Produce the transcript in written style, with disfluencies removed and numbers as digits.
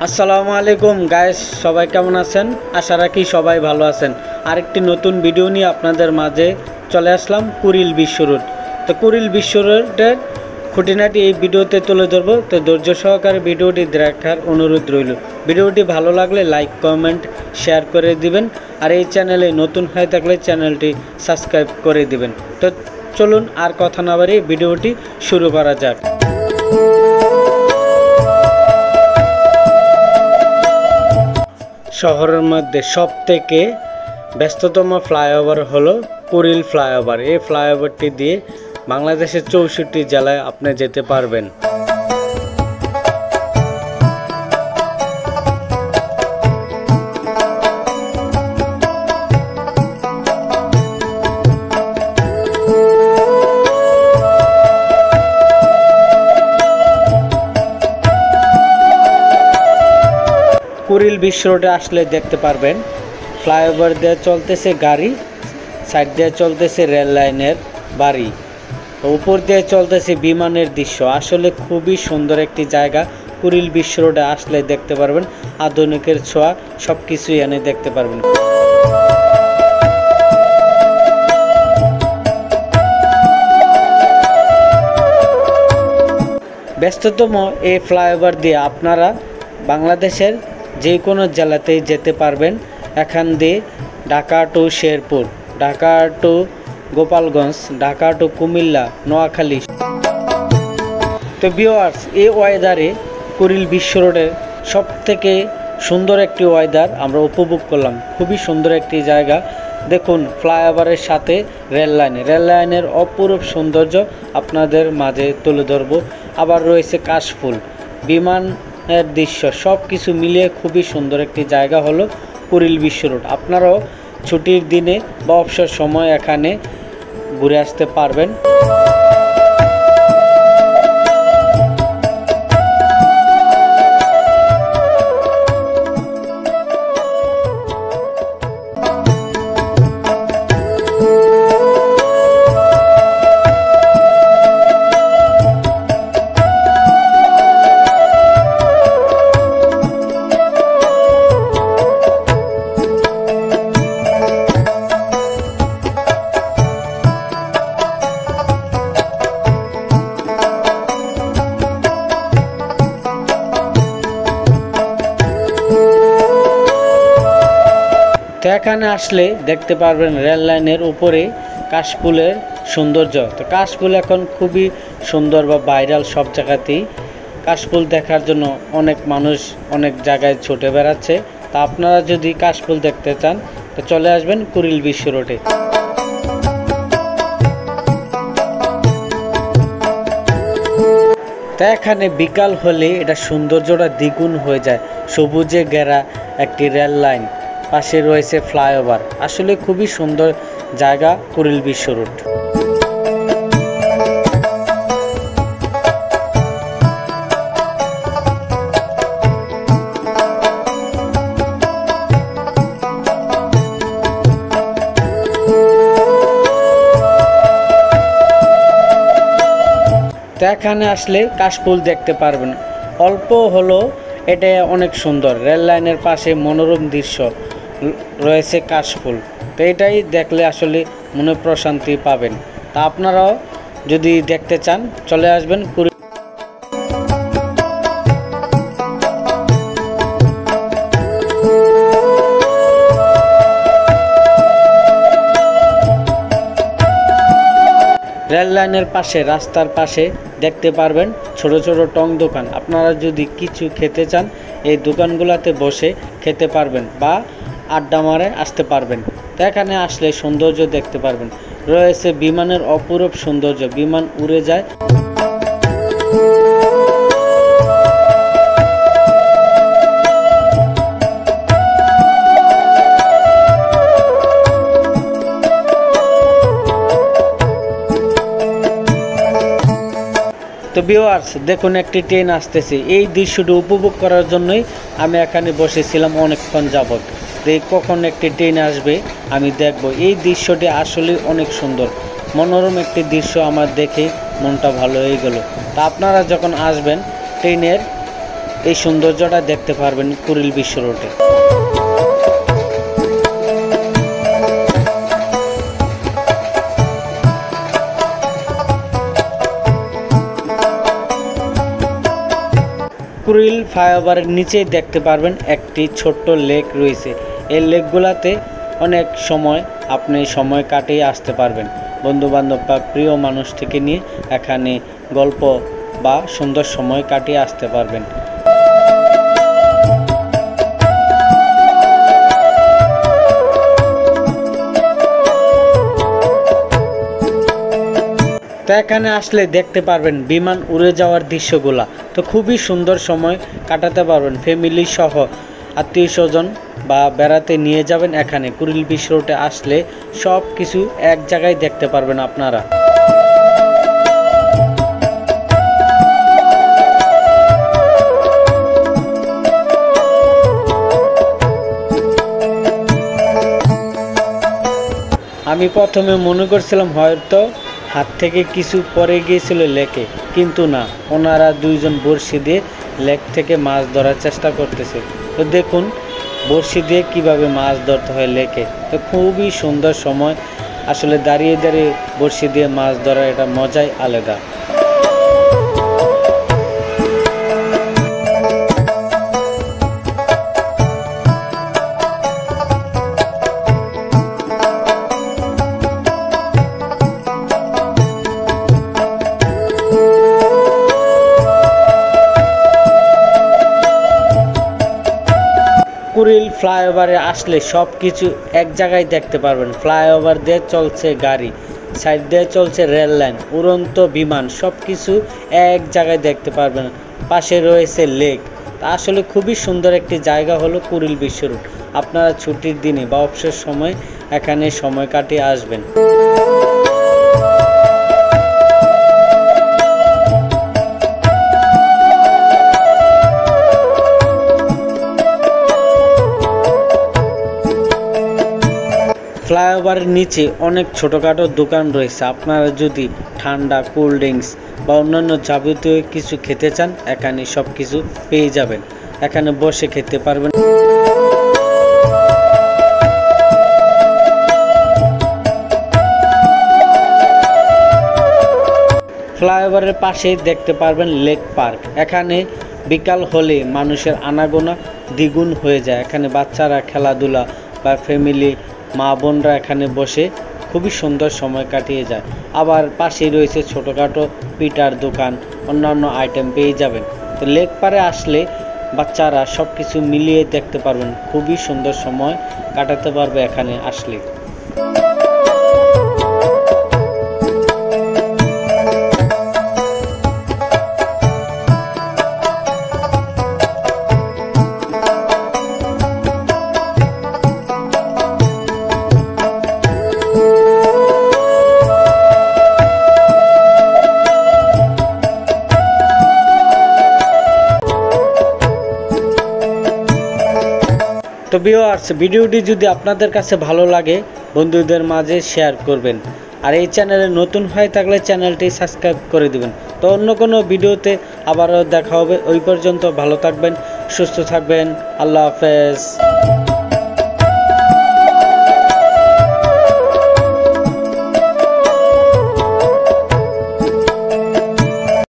আসসালামু আলাইকুম গাইস, সবাই কেমন আছেন? আশা রাখি সবাই ভালো আছেন। আরেকটি নতুন ভিডিও নিয়ে আপনাদের মাঝে চলে আসলাম কুড়িল বিশ্ব রোড। তো কুড়িল বিশ্ব রোডের খুঁটিনাটি এই ভিডিওতে তুলে ধরবো। তো ধৈর্য সহকারে ভিডিওটি দেখার অনুরোধ রইল। ভিডিওটি ভালো লাগলে লাইক কমেন্ট শেয়ার করে দিবেন, আর এই চ্যানেলে নতুন হয়ে থাকলে চ্যানেলটি সাবস্ক্রাইব করে দিবেন। তো চলুন আর কথা না বাড়িয়ে ভিডিওটি শুরু করা যাক। শহরের মধ্যে সবথেকে ব্যস্ততম ফ্লাইওভার হলো কুড়িল ফ্লাইওভার। এই ফ্লাইওভারটি দিয়ে বাংলাদেশের 64 জেলায় আপনি যেতে পারবেন। কুড়িল বিশ্ব রোডে আসলে দেখতে পারবেন ফ্লাইওভার দিয়ে চলতেছে গাড়ি, সাইড দিয়ে চলতেছে রেল লাইনের বাড়ি, উপর দিয়ে চলতেছে বিমানের দৃশ্য। আসলে খুবই সুন্দর একটি জায়গা। কুড়িল বিশ্ব রোডে আসলে দেখতে পারবেন আধুনিকের ছোঁয়া, সব কিছুই এনে দেখতে পারবেন। ব্যস্ততম এই ফ্লাইওভার দিয়ে আপনারা বাংলাদেশের যে কোনো জেলাতেই যেতে পারবেন। এখান দিয়ে Dhaka to Sherpur, Dhaka to Gopalganj, Dhaka to Comilla, Noakhali. তো ভিউয়ার্স, এই ওয়েদারে কুড়িল বিশ্ব রোডের সবথেকে সুন্দর একটি ওয়েদার আমরা উপভোগ করলাম। খুবই সুন্দর একটি জায়গা। দেখুন ফ্লাইওভারের সাথে রেল লাইনের অপরূপ সৌন্দর্য আপনাদের মাঝে তুলে ধরব। আবার রয়েছে কাশফুল, বিমানের দৃশ্য, সব কিছু মিলিয়ে খুবই সুন্দর একটি জায়গা হলো কুড়িল বিশ্ব রোড। আপনারাও ছুটির দিনে বা অবসর সময় এখানে ঘুরে আসতে পারবেন। তো এখানে আসলে দেখতে পারবেন রেল লাইনের উপরে কাশফুলের সৌন্দর্য। তো কাশফুল এখন খুবই সুন্দর বা ভাইরাল, সব জায়গাতেই কাশফুল দেখার জন্য অনেক মানুষ অনেক জায়গায় ছুটে বেড়াচ্ছে। তা আপনারা যদি কাশফুল দেখতে চান তো চলে আসবেন কুড়িল বিশ্ব রোডে। তা এখানে বিকাল হলে এটা সৌন্দর্যটা দ্বিগুণ হয়ে যায়। সবুজে ঘেরা একটি রেল লাইন, পাশে রয়েছে ফ্লাইওভার। আসলে খুবই সুন্দর জায়গা কুড়িল বিশ্ব রোড। তো এখানে আসলে কাশফুল দেখতে পারবেন। অল্প হলো এটা অনেক সুন্দর। রেল লাইনের পাশে মনোরম দৃশ্য রয়েছে কাশফুল। তো এটাই দেখলে আসলে মনে প্রশান্তি পাবেন। তা আপনারাও যদি দেখতে চান চলে আসবেন কুড়িল। রেল লাইনের পাশে রাস্তার পাশে দেখতে পারবেন ছোট ছোট টং দোকান। আপনারা যদি কিছু খেতে চান এই দোকানগুলোতে বসে খেতে পারবেন বা আড্ডা মারে আসতে পারবেন। তো এখানে আসলে সৌন্দর্য দেখতে পারবেন। রয়েছে বিমানের অপরূপ সৌন্দর্য, বিমান উড়ে যায়। তো ভিউয়ার্স দেখুন একটি ট্রেন আসতেছে। এই দৃশ্যটি উপভোগ করার জন্যই আমি এখানে বসেছিলাম অনেকক্ষণ যাবত। তো কখন একটি ট্রেন আসবে আমি দেখব। এই দৃশ্যটি আসলে অনেক সুন্দর, মনোরম একটি দৃশ্য। আমার দেখে মনটা ভালো হয়ে গেল। তা আপনারা যখন আসবেন ট্রেনের এই সৌন্দর্যটা দেখতে পারবেন কুড়িল বিশ্ব রোডে। কুড়িল ফ্লাইওভারের নিচেই দেখতে পারবেন একটি ছোট্ট লেক রয়েছে। এই লেকগুলাতে অনেক সময় আপনি সময় কাটিয়ে আসতে পারবেন, বন্ধুবান্ধব বা প্রিয় মানুষ থেকে নিয়ে এখানে গল্প বা সুন্দর সময় কাটিয়ে আসতে পারবেন। তো এখানে আসলে দেখতে পারবেন বিমান উড়ে যাওয়ার দৃশ্যগুলা। তো খুবই সুন্দর সময় কাটাতে পারবেন ফ্যামিলি সহ, আত্মীয় স্বজন বা বেড়াতে নিয়ে যাবেন। এখানে কুড়িল বিশ্ব রোডে আসলে সব কিছু এক জায়গায় দেখতে পারবেন আপনারা। আমি প্রথমে মনে করছিলাম হয়তো হাত থেকে কিছু পড়ে গিয়েছিল লেকে, কিন্তু না, ওনারা দুইজন বড়শি দিয়ে লেক থেকে মাছ ধরার চেষ্টা করতেছে। তো দেখুন বড়শি দিয়ে কিভাবে মাছ ধরতে হয় লেকে। তো খুবই সুন্দর সময়, আসলে দাঁড়িয়ে দাঁড়িয়ে বড়শি দিয়ে মাছ ধরা এটা মজাই আলাদা। কুড়িল ফ্লাইওভারে আসলে সব কিছু এক জায়গায় দেখতে পারবেন। ফ্লাইওভার দিয়ে চলছে গাড়ি, সাইড দিয়ে চলছে রেল লাইন, উড়ন্ত বিমান, সব কিছু এক জায়গায় দেখতে পারবেন। পাশে রয়েছে লেক। তা আসলে খুবই সুন্দর একটি জায়গা হলো কুড়িল বিশ্ব রোড। আপনারা ছুটির দিনে বা অবসর সময় এখানে সময় কাটিয়ে আসবেন। ফ্লাইওভারের নিচে অনেক ছোটোখাটো দোকান রয়েছে। আপনারা যদি ঠান্ডা, কোল্ড ড্রিঙ্কস বা অন্যান্য যাবতীয় কিছু খেতে চান, এখানে সব কিছু পেয়ে যাবেন। এখানে বসে খেতে পারবেন। ফ্লাইওভারের পাশেই দেখতে পারবেন লেক পার্ক। এখানে বিকাল হলে মানুষের আনাগোনা দ্বিগুণ হয়ে যায়। এখানে বাচ্চারা খেলাধুলা বা ফ্যামিলি, মা বোনরা এখানে বসে খুবই সুন্দর সময় কাটিয়ে যায়। আবার পাশেই রয়েছে ছোটোখাটো পিঠার দোকান, অন্যান্য আইটেম পেয়ে যাবেন। তো লেক পারে আসলে বাচ্চারা সব কিছু মিলিয়ে দেখতে পারবেন, খুবই সুন্দর সময় কাটাতে পারবে এখানে আসলে। তো ভিউয়ার্স, ভিডিওটি যদি আপনাদের কাছে ভালো লাগে বন্ধুদের মাঝে শেয়ার করবেন, আর এই চ্যানেলে নতুন হয়ে থাকলে চ্যানেলটি সাবস্ক্রাইব করে দিবেন। তো অন্য কোনো ভিডিওতে আবারও দেখা হবে। ওই পর্যন্ত ভালো থাকবেন, সুস্থ থাকবেন। আল্লাহ হাফেজ।